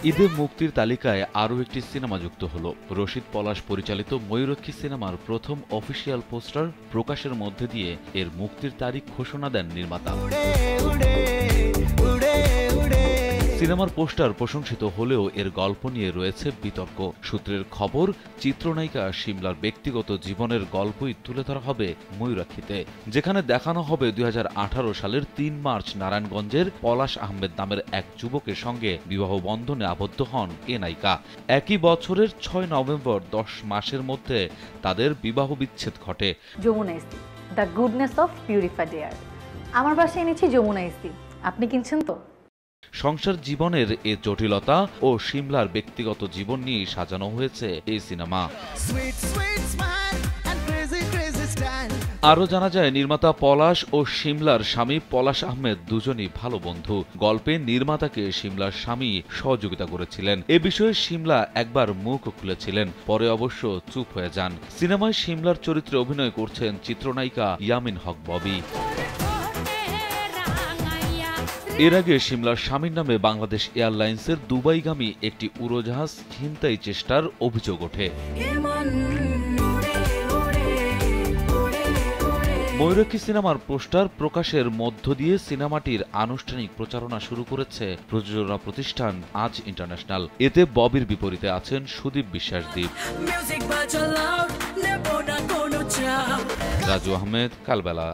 ঈদে মুক্তির তালিকায় আরও একটি সিনেমা যুক্ত হলো। রশিদ পলাশ পরিচালিত ময়ূরক্ষী সিনেমার প্রথম অফিসিয়াল পোস্টার প্রকাশের মধ্যে দিয়ে এর মুক্তির তারিখ ঘোষণা দেন নির্মাতা। সিনেমার পোস্টার প্রশংসিত হলেও এর গল্প নিয়ে রয়েছে বিতর্ক। সূত্রের খবর, চিত্রনায়িকা শিমলার ব্যক্তিগত জীবনের গল্পই তুলে ধরা হবে ময়ূরাক্ষীতে, যেখানে দেখানো হবে 2018 সালের 3 মার্চ নারায়ণগঞ্জের পলাশ আহমেদ নামের এক যুবকের সঙ্গে বিবাহ বন্ধনে আবদ্ধ হন এ নায়িকা। একই বছরের 6 নভেম্বর 10 মাসের মধ্যে তাদের বিবাহ বিচ্ছেদ ঘটে। যমুনা ইস্তি, the goodness of purified air. আমার বাসায় এনেছি যমুনা ইস্তি, আপনি কিনছেন তো? সংসার জীবনের এ জটিলতা ও শিমলার ব্যক্তিগত জীবন নিয়ে সাজানো হয়েছে এই সিনেমা। আরও জানা যায়, নির্মাতা পলাশ ও শিমলার স্বামী পলাশ আহমেদ দুজনই ভালো বন্ধু। গল্পে নির্মাতাকে শিমলার স্বামী সহযোগিতা করেছিলেন। এ বিষয়ে শিমলা একবার মুখ খুলেছিলেন, পরে অবশ্য চুপ হয়ে যান। সিনেমায় শিমলার চরিত্রে অভিনয় করছেন চিত্রনায়িকা ইয়ামিন হক ববি। এর আগে শিমলার স্বামীর নামে বাংলাদেশ এয়ারলাইন্সের দুবাইগামী একটি উড়োজাহাজ ছিনতাই চেষ্টার অভিযোগ ওঠে। ময়ূরক্ষী সিনেমার পোস্টার প্রকাশের মধ্য দিয়ে সিনেমাটির আনুষ্ঠানিক প্রচারণা শুরু করেছে প্রযোজনা প্রতিষ্ঠান আজ ইন্টারন্যাশনাল। এতে ববির বিপরীতে আছেন সুদীপ বিশ্বাসদীপ। রাজু আহমেদ, কালবেলা।